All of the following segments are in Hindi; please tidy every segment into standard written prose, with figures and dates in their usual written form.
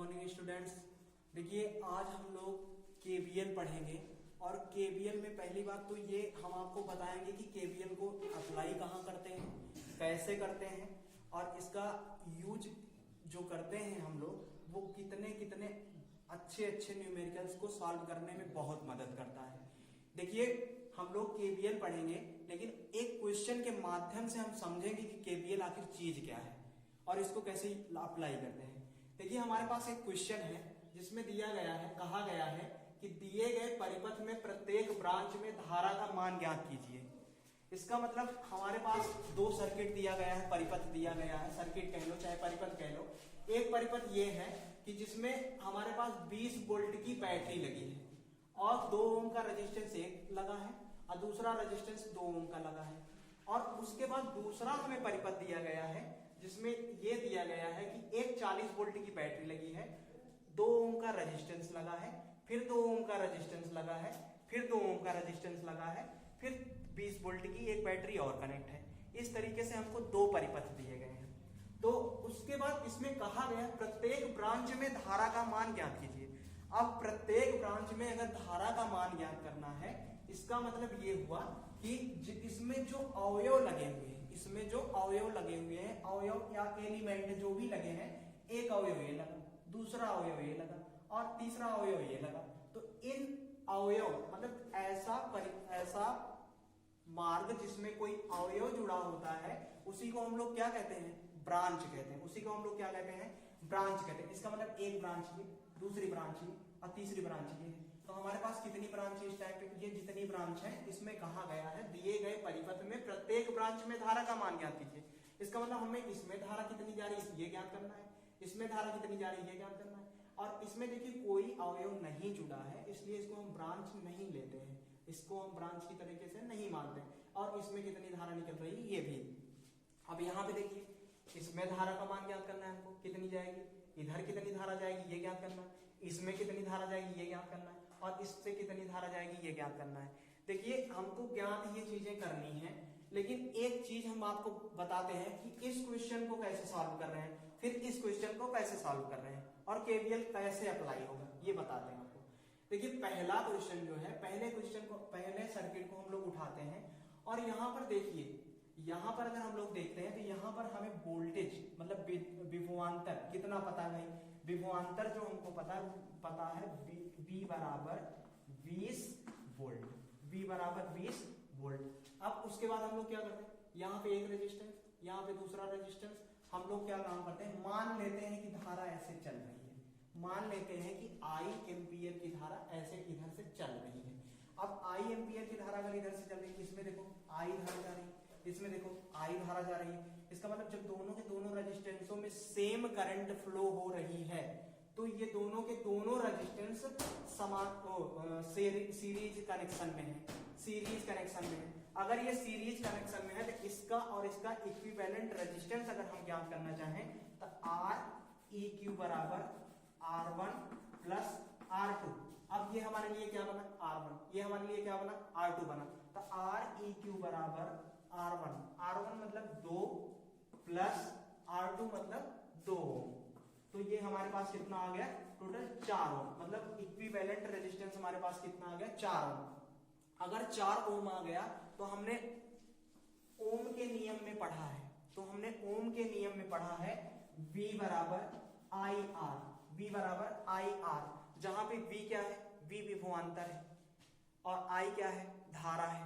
Morning students. देखिए आज हम लोग केवीएल पढ़ेंगे और केवीएल में पहली बात तो ये हम आपको बताएंगे कि केवीएल को अप्लाई कहाँ करते हैं, कैसे करते हैं और इसका यूज जो करते हैं हम लोग वो कितने कितने अच्छे अच्छे न्यूमेरिकल्स को सॉल्व करने में बहुत मदद करता है। देखिए हम लोग केवीएल पढ़ेंगे लेकिन एक क्वेश्चन के माध्यम से हम समझेंगे कि केवीएल आखिर चीज क्या है और इसको कैसे अप्लाई करते हैं। देखिए हमारे पास एक क्वेश्चन है जिसमें दिया गया है, कहा गया है कि दिए गए परिपथ में प्रत्येक ब्रांच में धारा का मान ज्ञात कीजिए। इसका मतलब हमारे पास दो सर्किट दिया गया है, परिपथ दिया गया है, सर्किट कह लो चाहे परिपथ कह लो। एक परिपथ ये है कि जिसमें हमारे पास 20 वोल्ट की बैटरी लगी है और 2 ओम का रेजिस्टेंस एक लगा है और दूसरा रेजिस्टेंस 2 ओम का लगा है। और उसके बाद दूसरा हमें परिपथ दिया गया है जिसमें ये दिया गया है कि एक 40 वोल्ट की बैटरी लगी है, 2 ओम का रेजिस्टेंस लगा है, फिर 2 ओम का रेजिस्टेंस लगा है, फिर 2 ओम का रेजिस्टेंस लगा है, फिर 20 वोल्ट की एक बैटरी और कनेक्ट है। इस तरीके से हमको 2 परिपथ दिए गए हैं। तो उसके बाद इसमें कहा गया प्रत्येक ब्रांच में धारा का मान ज्ञात कीजिए। अब प्रत्येक ब्रांच में अगर धारा का मान ज्ञात करना है इसका मतलब ये हुआ कि इसमें जो अवयव लगे हुए हैं, इसमें जो अवयव लगे हुए हैं, अवयव या एलिमेंट जो भी लगे हैं, एक अवयव ये लगा, दूसरा अवयव ये लगा और तीसरा अवयव ये लगा। तो इन अवयव मतलब ऐसा मार्ग जिसमें कोई अवयव जुड़ा होता है उसी को हम लोग क्या कहते हैं, ब्रांच कहते हैं। उसी को हम लोग क्या कहते हैं, ब्रांच कहते हैं। इसका मतलब एक ब्रांच की, दूसरी ब्रांच की और तीसरी ब्रांच की है। तो हमारे पास कितनी ब्रांच है इस टाइप पे, ये जितनी ब्रांच है इसमें कहा गया है दिए गए परिपथ में प्रत्येक ब्रांच में धारा का मान ज्ञात कीजिए। इसका मतलब हमें इसमें धारा कितनी जा रही है ये ज्ञात करना है, इसमें धारा कितनी जा रही है ये ज्ञात करना है। और इसमें देखिए कोई अवयव नहीं जुड़ा है इसलिए इसको हम ब्रांच नहीं लेते हैं, इसको हम ब्रांच की तरीके से नहीं मानते। और इसमें कितनी धारा निकल रही है ये भी। अब यहाँ पे देखिए इसमें धारा का मान ज्ञात करना है हमको, कितनी जाएगी, इधर कितनी धारा जाएगी ये ज्ञात करना है, इसमें कितनी धारा जाएगी ये ज्ञात करना है और इससे कितनी धारा जाएगी ये ज्ञात करना है। देखिए हमको ज्ञात ये चीजें करनी है लेकिन एक चीज हम आपको बताते हैं कि इस क्वेश्चन को कैसे सॉल्व कर रहे हैं, फिर इस क्वेश्चन को कैसे सॉल्व कर रहे हैं और केवीएल कैसे अप्लाई होगा ये बताते हैं आपको। देखिए पहला क्वेश्चन जो है, पहले सर्किट को हम लोग उठाते हैं और यहाँ पर देखिए, यहाँ पर अगर हम लोग देखते हैं तो यहाँ पर हमें वोल्टेज मतलब विभवांतर कितना पता नहीं, विभवांतर जो हमको पता है V बराबर 20 वोल्ट, V बराबर 20 वोल्ट। अब उसके बाद हम लोग क्या करते हैं, यहाँ पे एक रेजिस्टेंस, यहाँ पे दूसरा रेजिस्टेंस। हम लोग क्या काम करते हैं, मान लेते हैं कि धारा ऐसे चल रही है, मान लेते हैं कि I एम्पियर की धारा ऐसे इधर से चल रही है। अब I एम्पियर की धारा अगर इधर से चल रही है, इसमें देखो I धारा जा रही है, इसमें देखो I धारा जा रही है। इसका मतलब जब दोनों के दोनों रेजिस्टेंसों में सेम करंट फ्लो हो रही है तो ये दोनों के दोनों रेजिस्टेंस समान सीरीज कनेक्शन में है, सीरीज कनेक्शन में है। अगर ये सीरीज कनेक्शन में है तो इसका और इसका इक्विवेलेंट रेजिस्टेंस अगर हम ज्ञात करना चाहें तो Req बराबर R1 प्लस R2। अब ये हमारे लिए क्या बना, R1, ये हमारे लिए क्या बना, R2 बना। तो Req बराबर R1 मतलब 2 प्लस R2 मतलब 2। तो ये हमारे पास कितना आ गया, टोटल 4 ओम, मतलब इक्विवेलेंट रेजिस्टेंस हमारे पास कितना आ गया, 4 ओम। अगर 4 ओम आ गया तो हमने ओम के नियम में पढ़ा है, तो हमने ओम के नियम में पढ़ा है V बराबर IR, V बराबर IR, जहां पे V क्या है, V विभवांतर है और I क्या है, धारा है,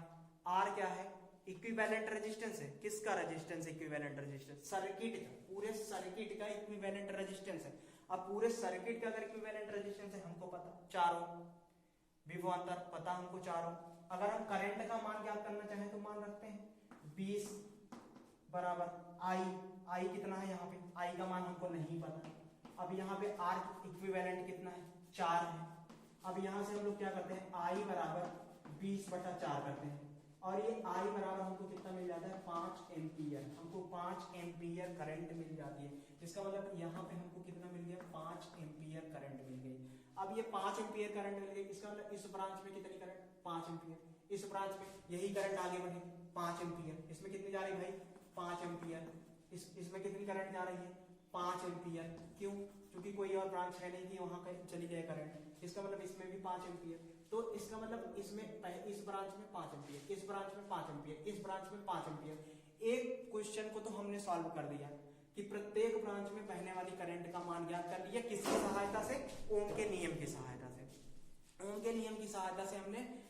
R क्या है, इक्विवेलेंट रेजिस्टेंस है। किसका रेजिस्टेंस, इक्विवेलेंट रेजिस्टेंस, सर्किट का, पूरे सर्किट का इक्विवेलेंट रेजिस्टेंस है। अब पूरे सर्किट का अगर इक्विवेलेंट रेजिस्टेंस है हमको पता 4 ओम, विभवांतर पता हमको 4 ओम। अगर हम करंट का मान ज्ञात करना चाहें तो मान रखते हैं 20 बराबर I कितना है, यहाँ पे I का मान हमको नहीं पता। अब यहाँ पे R इक्विवेलेंट कितना है, 4 है। अब यहां से हम लोग क्या करते हैं, I बराबर 20/4 करते हैं और ये I बराबर हमको कितना मिल जाता है, 5 एम्पियर। हमको 5 एम्पियर करंट मिल जाती है। इसका मतलब यहाँ पे हमको कितना मिल गया, 5 एम्पियर करंट मिल गई। अब ये 5 एम्पियर करंट मिल गई, इसका मतलब इस ब्रांच में कितनी करंट, 5 एम्पियर। इस ब्रांच में यही करंट आगे बढ़े 5 एम्पियर। इसमें कितनी जा रही भाई, 5 एम्पियर। इसमें कितनी करंट जा रही है, 5 एम्पियर। क्यों, क्योंकि कोई और ब्रांच है नहीं कि वहां कहीं चली जाए करंट। इसका मतलब इसमें भी 5 एम्पियर, तो इसका मतलब इसमें इस ब्रांच में 5 एम्पियर, इस ब्रांच में 5 एम्पियर, इस ब्रांच में 5 एम्पियर। एक क्वेश्चन को तो हमने सॉल्व कर दिया कि प्रत्येक ब्रांच में बहने वाली करंट का मान ज्ञात कर लिया, किसकी सहायता से? ओम के नियम की सहायता से। ओम के नियम की सहायता से हमने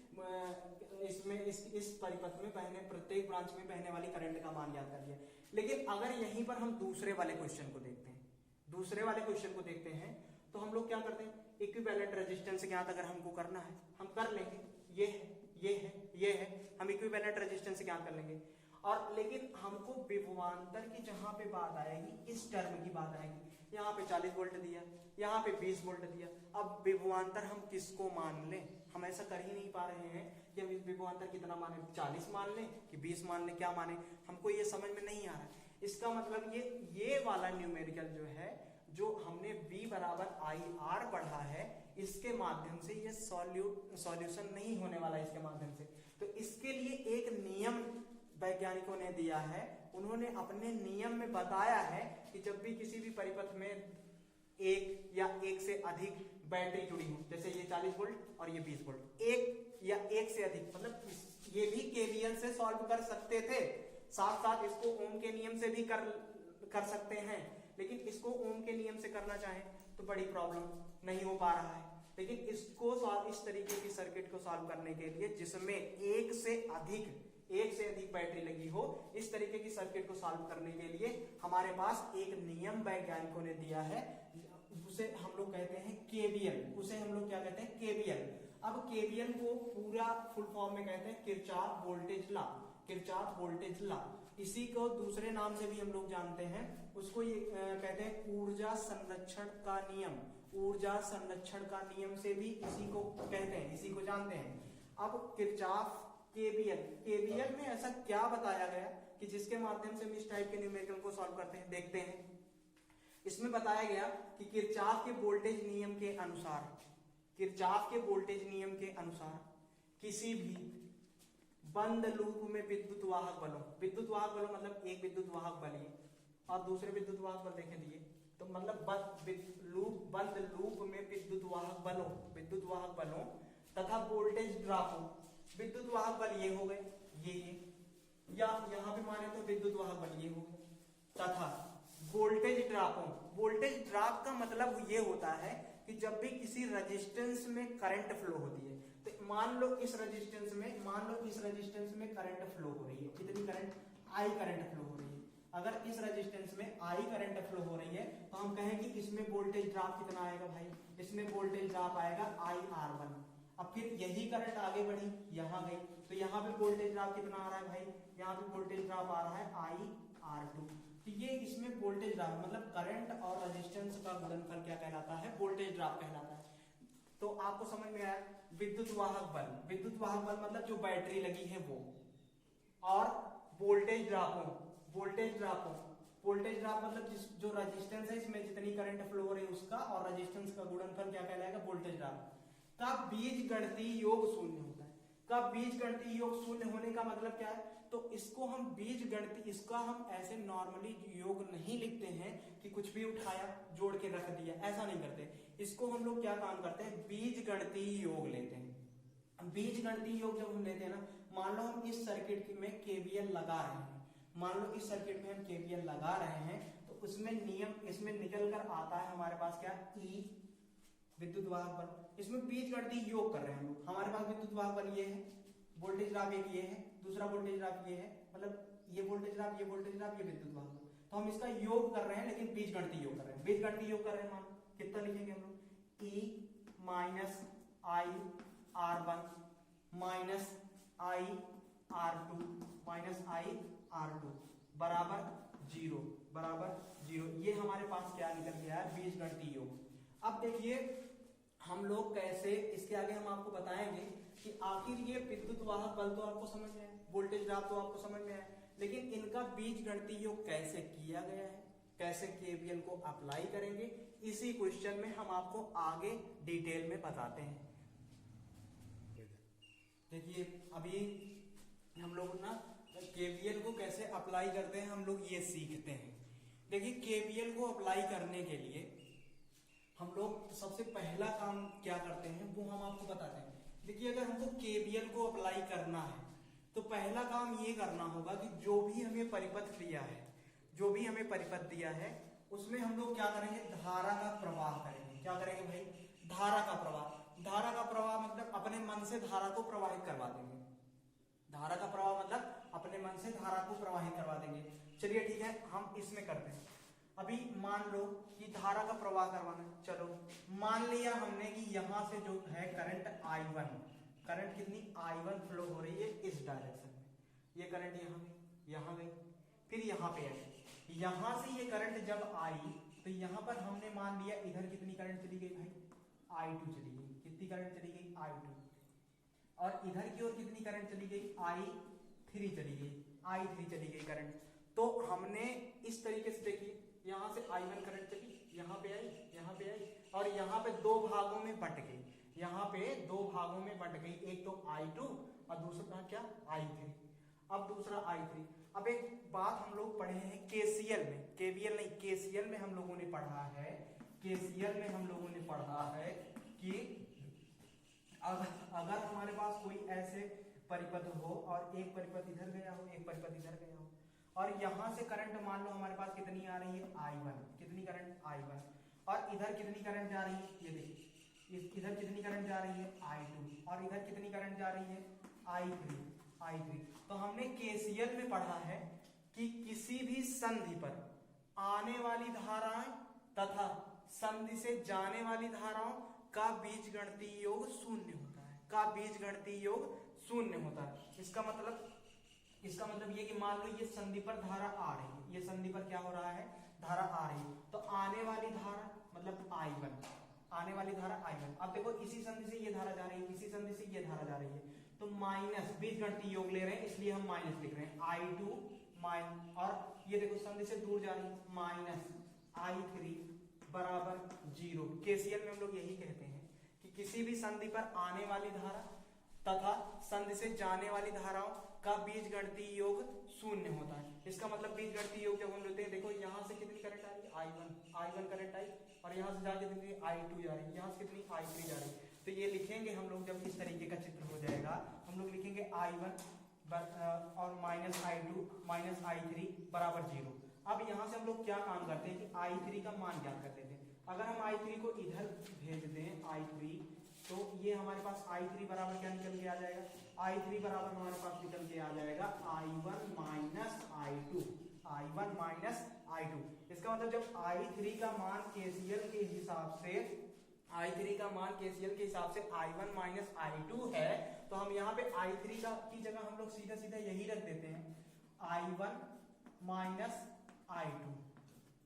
इसमें इस परिपथ में बहने प्रत्येक ब्रांच में बहने वाली करंट का मान ज्ञात कर लिया। लेकिन अगर यहीं पर हम दूसरे वाले क्वेश्चन को देखते हैं, दूसरे वाले क्वेश्चन को देखते हैं तो हम लोग क्या करते हैं, इक्विवेलेंट रेजिस्टेंस ज्ञात अगर हमको करना है हम कर लेंगे, ये है, ये है, ये है, हम इक्विवेलेंट रेजिस्टेंस ज्ञात कर लेंगे। और लेकिन हमको विभवांतर की जहां पे बात आएगी, इस टर्म की बात आएगी, यहाँ पे 40 वोल्ट दिया, यहाँ पे 20 वोल्ट दिया। अब विभवांतर हम किसको मान लें? हम ऐसा कर ही नहीं पा रहे हैं कि हम विभवांतर कितना माने, 40 मान लें कि 20 मान लें, क्या माने, हमको ये समझ में नहीं आ रहा है। इसका मतलब ये वाला न्यूमेरिकल जो है, जो हमने V बराबर IR पढ़ा है, इसके माध्यम से ये सॉल्यूशन नहीं होने वाला इसके माध्यम से। तो इसके लिए एक नियम वैज्ञानिकों ने दिया है, उन्होंने अपने नियम में बताया है कि जब भी किसी भी परिपथ में एक या एक से अधिक बैटरी जुड़ी हो, जैसे ये 40 वोल्ट और ये 20 वोल्ट, एक या एक से अधिक, मतलब ये भी केवीएल से सॉल्व कर सकते थे, साथ साथ इसको ओम के नियम से भी कर सकते हैं, लेकिन इसको ओम के नियम से करना चाहें तो बड़ी प्रॉब्लम, नहीं हो पा रहा है। लेकिन इसको इस तरीके की सर्किट को सॉल्व करने के लिए जिसमें एक से अधिक बैटरी लगी हो, इस तरीके की सर्किट को सॉल्व करने के लिए हमारे पास एक नियम वैज्ञानिकों ने दिया है, उसे हम लोग कहते हैं केवीएल। उसे हम लोग क्या कहते हैं? केवीएल। अब केवीएल को पूरा फुल फॉर्म में कहते हैं Kirchhoff voltage law, Kirchhoff voltage law. इसी को दूसरे नाम से भी हम लोग जानते हैं, उसको ये कहते हैं ऊर्जा संरक्षण का नियम, ऊर्जा संरक्षण का नियम से भी इसी को कहते हैं, इसी को जानते हैं। अब किरचॉफ केवीएल में ऐसा क्या बताया गया कि जिसके माध्यम से हम इस टाइप के न्यूमेरिकल को सॉल्व करते हैं, देखते हैं। इसमें बताया गया कि किरचॉफ के वोल्टेज नियम के अनुसार, किरचॉफ के वोल्टेज नियम के अनुसार किसी भी बंद लूप में विद्युत वाहक बलों मतलब एक विद्युत वाहक बल और दूसरे विद्युत वाहक बल देखें दिए, तो मतलब बंद लूप में विद्युत वाहक बलों तथा वोल्टेज ड्रॉपों, विद्युत वाहक बल ये हो गए, ये या यहाँ पे माने तो विद्युत वाहक बल ये हो गए, तथा वोल्टेज ड्रॉपों। वोल्टेज ड्रॉप का मतलब ये होता है कि जब भी किसी रेजिस्टेंस में करंट फ्लो होती है, तो मान लो इस रेजिस्टेंस में करंट फ्लो हो रही है, कितनी करंट? I करंट फ्लो हो रही है। अगर इस रेजिस्टेंस में I करंट फ्लो हो रही है तो हम कहें कि इसमें वोल्टेज ड्रॉप कितना आएगा भाई? इसमें वोल्टेज ड्रॉप आएगा IR1। अब फिर यही करंट आगे बढ़ी, यहाँ गई, तो यहाँ पे वोल्टेज ड्रॉप कितना आ रहा है भाई? यहाँ पे वोल्टेज ड्रॉप आ रहा है IR2। तो ये इसमें वोल्टेज ड्रॉप मतलब करंट और रेजिस्टेंस का गुणनफल क्या कहलाता है? वोल्टेज ड्रॉप कहलाता है। तो आपको समझ में आया? विद्युत वाहक बल मतलब जो बैटरी लगी है वो, और वोल्टेज ड्रॉप मतलब जो रेजिस्टेंस है, इसमें जितनी करंट फ्लो हो रही है उसका, और रेजिस्टेंस का गुणनफल क्या कहलाएगा? Voltage drop. का बीजगणितीय योग शून्य होता है। का बीजगणितीय योग शून्य होने का मतलब क्या है? तो इसको हम इसका हम ऐसे नॉर्मली योग नहीं लिखते हैं कि कुछ भी उठाया जोड़ के रख दिया, ऐसा नहीं करते। इसको हम लोग क्या काम करते हैं? बीजगणितीय योग लेते हैं। बीजगणितीय योग जब हम लेते हैं ना, मान लो हम इस सर्किट में केवीएल लगा रहे हैं, तो उसमें नियम इसमें निकल कर आता है हमारे पास क्या? E विद्युत वाहक बल। इसमें बीजगणितीय योग कर रहे हैं हम लोग। हमारे पास विद्युत वाहक बल ये है, वोल्टेज ड्रॉप एक ये है, दूसरा वोल्टेज ड्रॉप ये है, मतलब ये वोल्टेज ड्रॉप, ये विद्युत वाहक बल। तो हम इसका योग कर रहे हैं, लेकिन बीजगणितीय योग कर रहे हैं। बीजगणितीय योग कर रहे हैं, मान कितना लिखेंगे हम लोग? E minus IR1 minus IR2 बराबर जीरो। ये हमारे पास क्या निकल गया है? बीजगणितीय योग। अब देखिए हम लोग कैसे, इसके आगे हम आपको बताएंगे कि आखिर ये विद्युत वाहक बल तो आपको समझ में आया, वोल्टेज ड्रॉप तो आपको समझ में आया, लेकिन इनका बीजगणितीय योग कैसे किया गया है, कैसे केवीएल को अप्लाई करेंगे, इसी क्वेश्चन में हम आपको आगे डिटेल में बताते हैं। देखिए अभी हम लोग ना केवीएल को कैसे अप्लाई करते हैं, हम लोग ये सीखते हैं। देखिए केवीएल को अप्लाई करने के लिए हम लोग सबसे पहला काम क्या करते हैं वो हम आपको बताते हैं। देखिए अगर हमको केवीएल को अप्लाई करना है तो पहला काम ये करना होगा कि जो भी हमें परिपथ दिया है, जो भी हमें परिपथ दिया है उसमें हम लोग क्या करेंगे, धारा का प्रवाह करेंगे। क्या करेंगे भाई, धारा का प्रवाह। धारा का प्रवाह मतलब अपने मन से धारा को प्रवाहित करवा देंगे। धारा का प्रवाह मतलब अपने मन से धारा को प्रवाहित करवा देंगे। चलिए ठीक है, हम इसमें करते हैं। अभी मान लो कि धारा का प्रवाह करवाना है। चलो मान लिया हमने कि यहां से जो है करंट I1, करंट कितनी I1 फ्लो हो रही है इस डायरेक्शन में। ये करंट यहाँ गई, फिर यहाँ पे आई। यहां से ये करंट जब आई तो यहाँ पर हमने मान लिया इधर कितनी करंट चली गई भाई, I2 चली गई। कितनी करंट चली गई, I2। और इधर की ओर कितनी करंट चली गई, I3 चली गई, I3 चली गई करंट। तो हमने इस तरीके से देखिए, यहां से I1 करंट चली, यहाँ पे आई, यहाँ पे आई, और यहाँ पे दो भागों में बट गई। यहाँ पे दो भागों में बट गई, एक तो I2 और दूसरा क्या, I3। अब दूसरा I3। अब एक बात हम लोग पढ़े हैं केसीएल में, केवीएल नहीं, केसीएल में हम लोगों ने पढ़ा है, केसीएल में हम लोगों ने पढ़ा है कि अगर हमारे पास कोई ऐसे परिपथ हो और एक परिपथ इधर गया हो, एक परिपथ इधर गया हो, और यहां से करंट मान लो हमारे पास कितनी आ रही है, I1। कितनी करंट, I1। और इधर कितनी करंट जा रही है, ये देखिए इधर कितनी करंट जा रही है, I2। और इधर कितनी करंट जा रही है, I3। तो हमने केसीएल में पढ़ा है कि किसी भी संधि पर आने वाली धाराएं तथा संधि से जाने वाली धाराओं का बीजगणितीय योग शून्य होता है, का बीजगणितीय योग शून्य होता है। इसका मतलब ये कि मान लो ये संधि पर धारा आ रही है, ये संधि पर क्या हो रहा है, धारा आ रही है, तो आने वाली धारा मतलब I1, आने वाली धारा I1। अब देखो इसी संधि से ये धारा जा रही है, इसी संधि से ये धारा जा रही है, तो माइनस, बीजगणितीय योग ले रहे हैं इसलिए हम माइनस लिख रहे हैं, I2 माइनस, और ये देखो संधि से दूर जा रही है, माइनस I3 बराबर 0। केसीएल में हम लोग यही कहते हैं कि किसी भी संधि पर आने वाली धारा तथा संधि से जाने वाली धाराओं का बीजगणितीय योग शून्य होता है। इसका मतलब बीजगणितीय योग जब हम लेते हैं, देखो यहाँ से कितनी करंट आ रही है, I1 करंट आई, और यहाँ से जाके कितनी I2 जा रही है, यहाँ से कितनी I3 जा रही है। तो ये लिखेंगे हम लोग, जब इस तरीके का चित्र हो जाएगा हम लोग लिखेंगे I1 और माइनस I2 माइनस I3 बराबर 0। अब यहाँ से हम लोग क्या काम करते हैं कि I3 का मान ज्ञात कर लेते हैं। अगर हम I3 को इधर भेज दें, I3, तो ये हमारे पास I3 बराबर क्या निकल के आ जाएगा, I3 बराबर हमारे पास निकल के आ जाएगा I1 minus I2, I1 minus I2। इसका मतलब जब I3 का मान केसीएल के हिसाब से, I3 का मान केसीएल के हिसाब से I1 माइनस I2 है, तो हम यहाँ पे I3 का की जगह हम लोग सीधा सीधा यही रख देते हैं, I1 माइनस I2।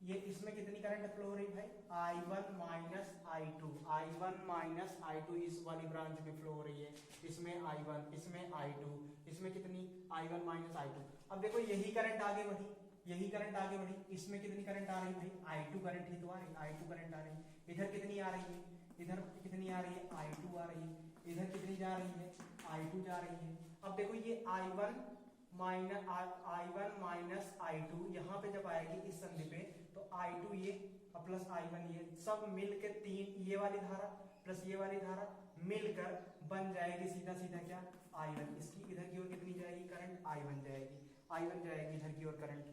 ये इसमें कितनी करंट फ्लो हो रही भाई, I1 minus I2, I1 minus I2 इस वाली ब्रांच में फ्लो हो रही है, इसमें I1, इसमें I2, इसमें कितनी I1 माइनस I2। अब देखो यही करंट आगे बढ़ी, यही करंट आगे बढ़ी, इसमें कितनी करंट आ रही भाई, I2 करंट ही तो आ रही, I2 करंट आ रही, इधर कितनी आ रही है, इधर कितनी आ रही है, I2 आ रही है, इधर कितनी जा रही है, I2 जा रही है। अब देखो ये I1 माइनस I2 यहाँ पे जब आएगी इस संधि पे, तो I2 ये प्लस I1 ये सब मिलकर तीन, ये वाली धारा प्लस ये वाली धारा मिलकर बन जाएगी सीधा सीधा क्या, I1। इसकी इधर की ओर कितनी जाएगी करंट, I1 जाएगी, I1 जाएगी इधर की ओर करंट।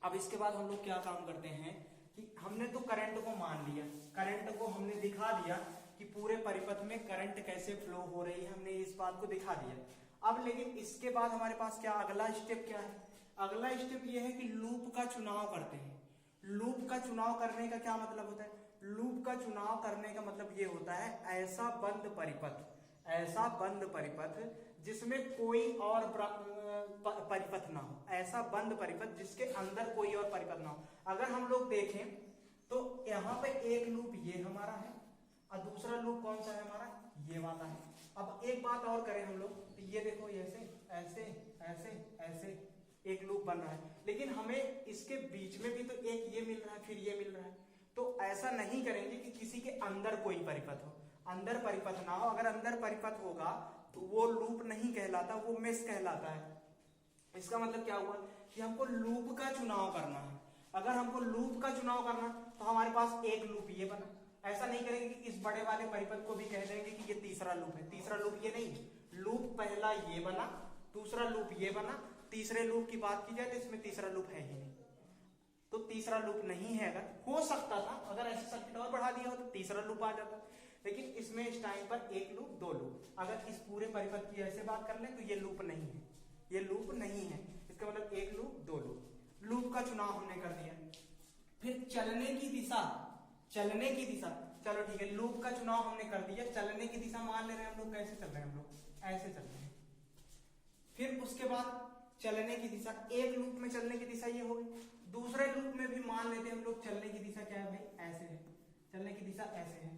अब इसके बाद हम लोग क्या काम करते हैं कि हमने तो करंट को मान लिया, करंट को हमने दिखा दिया कि पूरे परिपथ में करंट कैसे फ्लो हो रही है, हमने इस बात को दिखा दिया। अब लेकिन इसके बाद हमारे पास क्या अगला स्टेप क्या है, अगला स्टेप ये है कि लूप का चुनाव करते हैं। लूप का चुनाव करने का क्या मतलब होता है, लूप का चुनाव करने का मतलब ये होता है ऐसा बंद परिपथ, ऐसा बंद परिपथ जिसमें कोई और परिपथ ना हो, ऐसा बंद परिपथ जिसके अंदर कोई और परिपथ ना हो। अगर हम लोग देखें तो यहाँ पे एक लूप ये हमारा है और दूसरा लूप कौन सा है हमारा, ये वाला है। अब एक बात और करें हम लोग, तो ये देखो ऐसे ऐसे ऐसे ऐसे एक लूप बन रहा है, लेकिन हमें इसके बीच में भी तो एक ये मिल रहा है, फिर ये मिल रहा है। तो ऐसा नहीं करेंगे कि किसी के अंदर कोई परिपथ हो, अंदर परिपथ ना हो। अगर अंदर परिपथ होगा तो वो लूप नहीं कहलाता, वो मेश कहलाता है। इसका मतलब क्या हुआ कि हमको लूप का चुनाव करना है। अगर हमको लूप का चुनाव करना तो हमारे पास एक लूप ये बना, ऐसा नहीं करेंगे कि इस बड़े वाले परिपथ को भी कह देंगे कि ये तीसरा लूप है। तीसरा लूप ये नहीं, लूप पहला ये बना, दूसरा लूप ये बना, तीसरे लूप की बात की जाए तो इसमें तीसरा लूप है ही नहीं, तो तीसरा लूप नहीं है। अगर हो सकता था, अगर ऐसे सर्किट और बढ़ा दिया हो तो तीसरा लूप आ जाता, लेकिन इसमें इस टाइम पर एक लूप दो लूप। अगर इस पूरे परिपथ की ऐसे बात कर लें तो ये लूप नहीं है, ये लूप नहीं है, इसका मतलब एक लूप दो लूप। लूप का चुनाव हमने कर दिया। फिर चलने की दिशा, चलने की दिशा, चलो ठीक है, लूप का चुनाव हमने कर दिया। चलने की दिशा मान ले रहे हैं हम लोग, कैसे चल रहे हैं हम लोग, ऐसे चल रहे हैं। फिर उसके बाद चलने की दिशा, एक लूप में चलने की दिशा ये हो गई, दूसरे लूप में भी मान लेते हैं हम लोग चलने की दिशा क्या है भाई, ऐसे है, चलने की दिशा ऐसे है।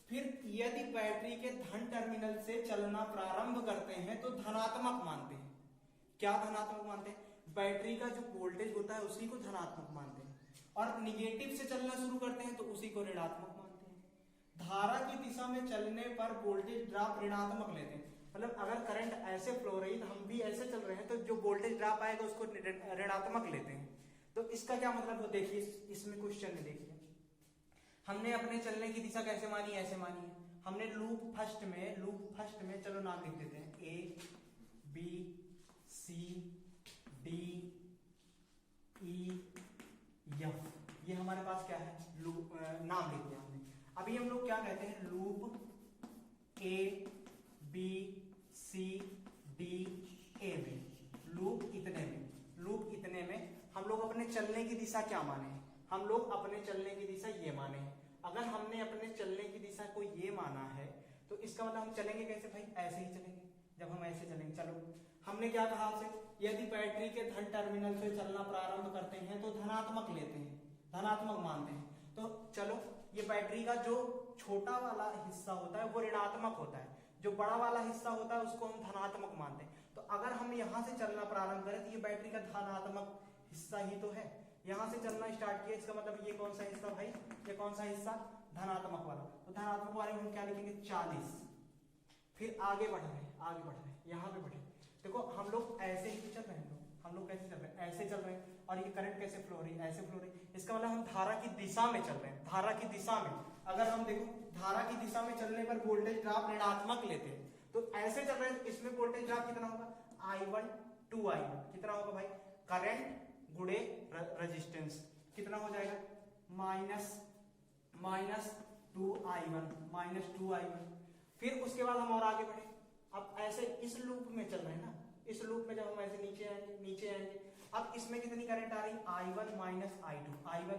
फिर यदि बैटरी के धन टर्मिनल से चलना प्रारंभ करते हैं तो धनात्मक मानते हैं। क्या धनात्मक मानते हैं, बैटरी का जो वोल्टेज होता है उसी को धनात्मक मानते हैं, और निगेटिव से चलना शुरू करते हैं तो उसी को ऋणात्मक मानते हैं। धारा की दिशा में चलने पर वोल्टेज ड्रॉप ऋणात्मक लेते हैं, मतलब अगर करंट ऐसे फ्लो रही तो हम भी ऐसे चल रहे हैं तो जो वोल्टेज ड्रॉप आएगा उसको ऋणात्मक लेते हैं। तो इसका क्या मतलब हो, देखिए इसमें क्वेश्चन में देखिए, हमने अपने चलने की दिशा कैसे मानी, ऐसे मानी है। हमने लूप फर्स्ट में चलो नाम लिख देते हैं, A B C D E F, ये हमारे पास क्या है, लूप नाम लिख दिया हमने। अभी हम लोग क्या कहते हैं, loop A B C D A में, लूप इतने में हम लोग अपने चलने की दिशा क्या माने हैं, हम लोग अपने चलने की दिशा ये माने हैं। अगर हमने अपने चलने की दिशा को ये माना है तो इसका मतलब हम चलेंगे कैसे भाई, ऐसे ही चलेंगे। जब हम ऐसे चलेंगे, चलो हमने क्या कहा आपसे, यदि बैटरी के धन टर्मिनल से चलना प्रारंभ करते हैं तो धनात्मक लेते हैं, धनात्मक मानते हैं। तो चलो ये बैटरी का जो छोटा वाला हिस्सा होता है वो ऋणात्मक होता है, जो बड़ा वाला हिस्सा होता है उसको हम धनात्मक मानते हैं। तो अगर हम यहाँ से चलना प्रारंभ करें तो ये बैटरी का धनात्मक हिस्सा ही तो है, यहाँ से चलना स्टार्ट किया, इसका मतलब ये कौन सा हिस्सा भाई, ये कौन सा हिस्सा, धनात्मक वाला। तो धनात्मक वाले में हम क्या लिखेंगे, 40। फिर आगे बढ़ रहे हैं, यहाँ पे बढ़े, देखो हम लोग ऐसे ही चल रहे हैं, हम लोग कैसे चल रहे हैं, ऐसे चल रहे हैं, और ये करंट कैसे फ्लो रही है, ऐसे फ्लो रही है। इसका मतलब हम धारा की दिशा में चल रहे हैं, धारा की दिशा में। अगर हम देखो धारा की दिशा में चलने पर वोल्टेज ड्रॉप ऋणात्मक लेते हैं, तो ऐसे चल रहे हैं, इसमें वोल्टेज ड्रॉप कितना होगा, I1 2I1, कितना होगा भाई, करंट गुणे रेजिस्टेंस, कितना हो जाएगा, माइनस 2I1। फिर उसके बाद हम और आगे बढ़े, अब ऐसे इस लूप में चल रहे हैं ना, इस लूप में जब हम ऐसे नीचे आएंगे, अब इसमें कितनी करंट आ रही, I1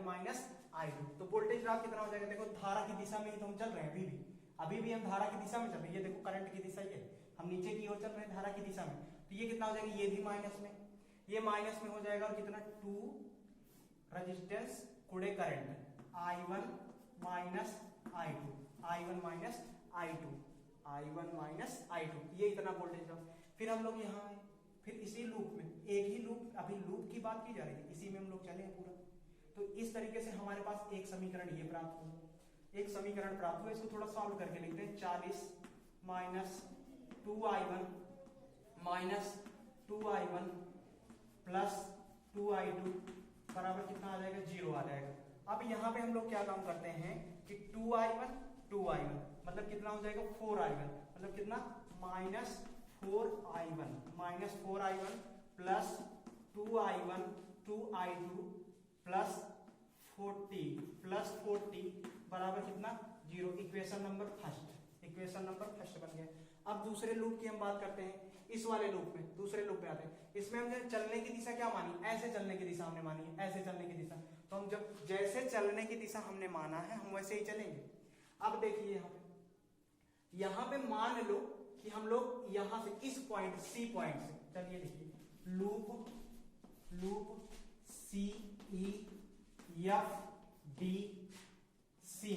माइनस I2, तो वोल्टेज ड्रॉप कितना हो जाएगा, देखो धारा की दिशा में ही तो हम चल रहे हैं, अभी भी हम धारा की दिशा में चल रहे हैं। ये देखो करंट की दिशा, ये हम नीचे की ओर चल रहे हैं धारा की दिशा में, तो ये कितना हो जाएगा, ये भी माइनस में हो जाएगा, और कितना 2 रेजिस्टेंस गुणे करंट, I1 माइनस I2, ये इतना वोल्टेज ड्रॉप। फिर हम लोग यहाँ आए, फिर इसी लूप में, एक ही लूप, अभी लूप की बात की जा रही है, इसी में हम लोग चले पूरा। तो इस तरीके से हमारे पास एक समीकरण ये प्राप्त हुआ, इसको थोड़ा सॉल्व करके लिखते हैं, 40 माइनस 2I1 प्लस 2I2 बराबर कितना आ जाएगा, 0 आ जाएगा। अब यहाँ पे हम लोग क्या काम करते हैं कि 2I1 मतलब कितना हो जाएगा, 4I1, मतलब कितना, minus 4I1 plus 2I2 plus 40 बराबर कितना, 0। इक्वेशन नंबर फर्स्ट बन गया। अब दूसरे लूप की हम बात करते हैं, इस वाले लूप में, दूसरे लूप में आते हैं। इसमें हमने चलने की दिशा क्या मानी, ऐसे चलने की दिशा हमने मानी है, ऐसे चलने की दिशा। तो हम जब जैसे चलने की दिशा हमने माना है हम वैसे ही चलेंगे। अब देखिए यहाँ पे मान लो कि हम लोग यहाँ से इस पॉइंट सी पॉइंट से, चलिए देखिए लूप सी ई एफ डी सी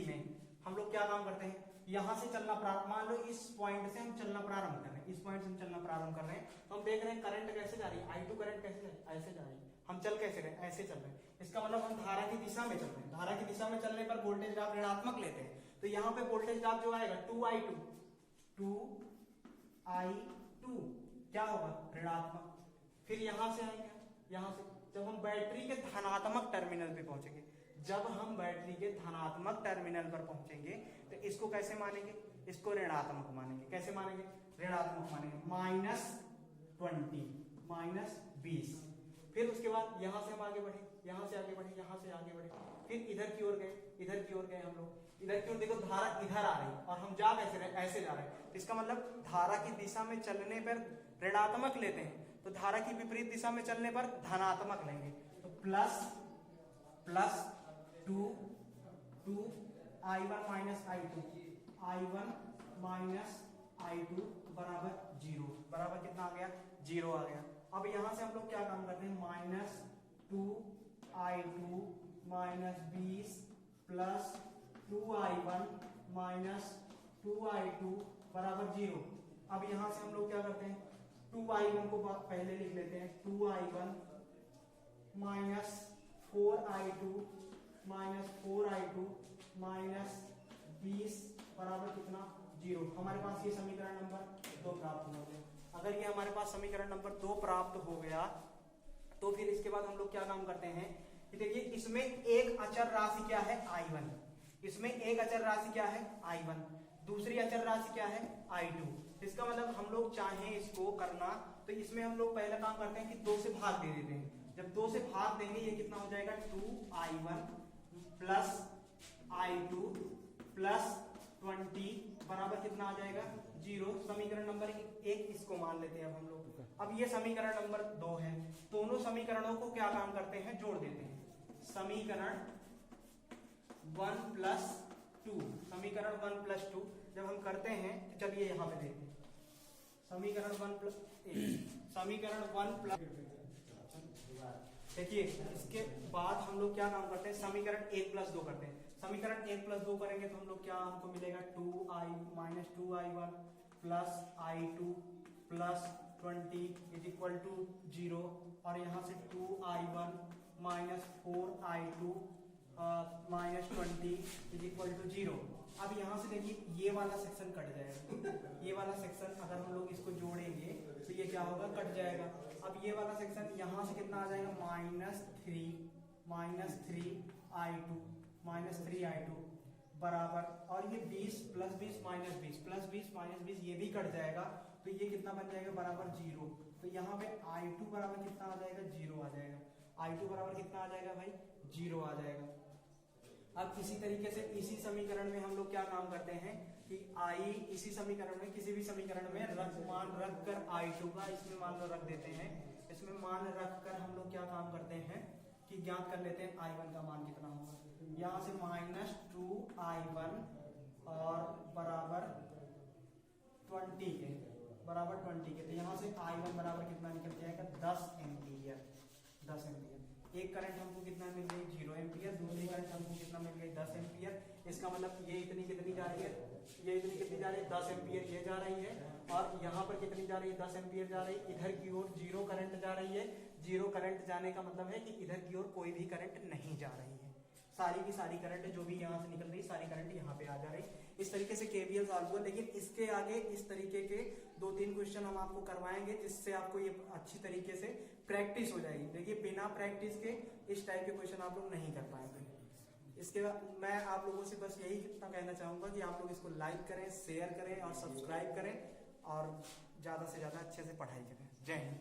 में हम लोग क्या काम करते हैं, यहां से चलना प्रारंभ, मान लो इस पॉइंट से हम चलना प्रारंभ कर रहे हैं, तो हम देख रहे हैं करंट कैसे जा रही है, I2 करंट कैसे जा रही है, ऐसे जा रही है। हम चल कैसे रहे, ऐसे चल रहे हैं। इसका मतलब हम धारा की दिशा में चल रहे हैं, धारा की दिशा में चलने पर वोल्टेज ड्रॉप ऋणात्मक लेते हैं। तो यहाँ पे वोल्टेज ड्रॉप जो आएगा 2I2 क्या होगा, ऋणात्मक। फिर यहां से आएंगे, यहाँ से जब हम बैटरी के धनात्मक टर्मिनल पे पहुंचेंगे, जब हम बैटरी के धनात्मक टर्मिनल पर पहुंचेंगे तो इसको कैसे मानेंगे, इसको ऋणात्मक मानेंगे। कैसे मानेंगे, ऋणात्मक मानेंगे। -20 -20। फिर उसके बाद यहां से हम आगे बढ़े, यहां से आगे बढ़े, यहां से आगे बढ़े, फिर इधर की ओर गए, इधर की ओर गए हम लोग। इधर की ओर देखो धारा इधर आ रही और हम जा कैसे रहे, ऐसे जा रहे हैं। इसका मतलब धारा की दिशा में चलने पर ऋणात्मक लेते हैं, तो धारा की विपरीत दिशा में चलने पर धनात्मक लेंगे। तो plus 2 I1 -I2, I1 -I2 बराबर 0। बराबर कितना आ गया, 0 आ गया। अब यहां से हम लोग क्या काम करते हैं, -2I2 -20 प्लस 2I1 -2I2 बराबर 0। अब यहां से हम लोग क्या करते हैं, 2I1 को पहले लिख लेते हैं, 2I1 -4I2 -20 बराबर कितना, 0। हमारे पास ये समीकरण नंबर 2 प्राप्त हो गया। अगर ये हमारे पास समीकरण नंबर 2 प्राप्त हो गया तो फिर इसके बाद हम लोग क्या काम करते हैं कि देखिए इसमें एक अचर राशि क्या है, I1। इसमें एक अचर राशि क्या है, I1। दूसरी अचर राशि क्या है, I2। इसका मतलब हम लोग चाहें इसको करना तो इसमें हम लोग पहला काम करते हैं कि 2 से भाग दे देते हैं। जब 2 से भाग देंगे ये कितना हो जाएगा, 2I1 प्लस I2 प्लस 20 बराबर कितना आ जाएगा, 0। समीकरण नंबर 1 इसको मान लेते हैं अब हम लोग। अब ये समीकरण नंबर 2 है, दोनों समीकरणों को क्या काम करते हैं, जोड़ देते हैं। समीकरण 1 + 2, समीकरण 1 + 2 जब हम करते हैं तो चलिए यहां पे देखते हैं। समीकरण 1 देखिए इसके बाद हम लोग क्या काम करते हैं, समीकरण 1 + 2 करते हैं। समीकरण 1 + 2 करेंगे तो हम लोग क्या हमको मिलेगा, 2I-2I1 प्लस I2 प्लस 20 = 0। और यहाँ से 2I1 -4I2 -20 = 0। अब यहाँ से देखिए ये वाला सेक्शन कट जाएगा, ये वाला सेक्शन अगर हम लोग इसको जोड़ेंगे तो ये क्या होगा, कट जाएगा। अब ये वाला सेक्शन यहाँ से कितना आ जाएगा, -3I2 बराबर, और ये 20 + 20 -20 प्लस 20 -20 ये भी कट जाएगा तो ये कितना बन जाएगा, बराबर 0। तो यहाँ पे I2 बराबर कितना आ जाएगा, 0 आ जाएगा। I2 बराबर कितना आ जाएगा भाई, 0 आ जाएगा। अब इसी तरीके से इसी समीकरण में हम लोग क्या काम करते हैं कि इसी समीकरण में किसी भी समीकरण में मान रख कर I2 का इसमें मान लो रख देते हैं। इसमें मान रख कर हम लोग क्या काम करते हैं कि ज्ञात कर लेते हैं I1 का मान कितना होगा। यहाँ से -2I1 और बराबर 20 के, तो यहाँ से I1 बराबर कितना निकल जाएगा, 10 एम्पीयर। एक करंट हमको कितना मिल गई, 0 एम्पीयर। दूसरी करंट हमको कितना मिल गई, 10 एम्पीयर। इसका मतलब ये इतनी कितनी जा रही है, ये इतनी कितनी जा रही है, 10 एम्पीयर ये जा रही है। और यहाँ पर कितनी जा रही है, 10 एम्पीयर जा रही है। इधर की ओर 0 करंट जा रही है। 0 करंट जाने का मतलब है कि इधर की ओर कोई भी करंट नहीं जा रही है। सारी की सारी करंट जो भी यहाँ से निकल रही, सारी करंट यहाँ पे आ जा रही। इस तरीके से केवीएल सॉल्व हुआ। लेकिन इसके आगे इस तरीके के 2-3 क्वेश्चन हम आपको करवाएंगे जिससे आपको ये अच्छी तरीके से प्रैक्टिस हो जाएगी। देखिए बिना प्रैक्टिस के इस टाइप के क्वेश्चन आप लोग नहीं कर पाएंगे। इसके बाद मैं आप लोगों से बस यही इतना कहना चाहूंगा कि आप लोग इसको लाइक करें, शेयर करें और सब्सक्राइब करें और ज्यादा से ज्यादा अच्छे से पढ़ाई करें। जय हिंद।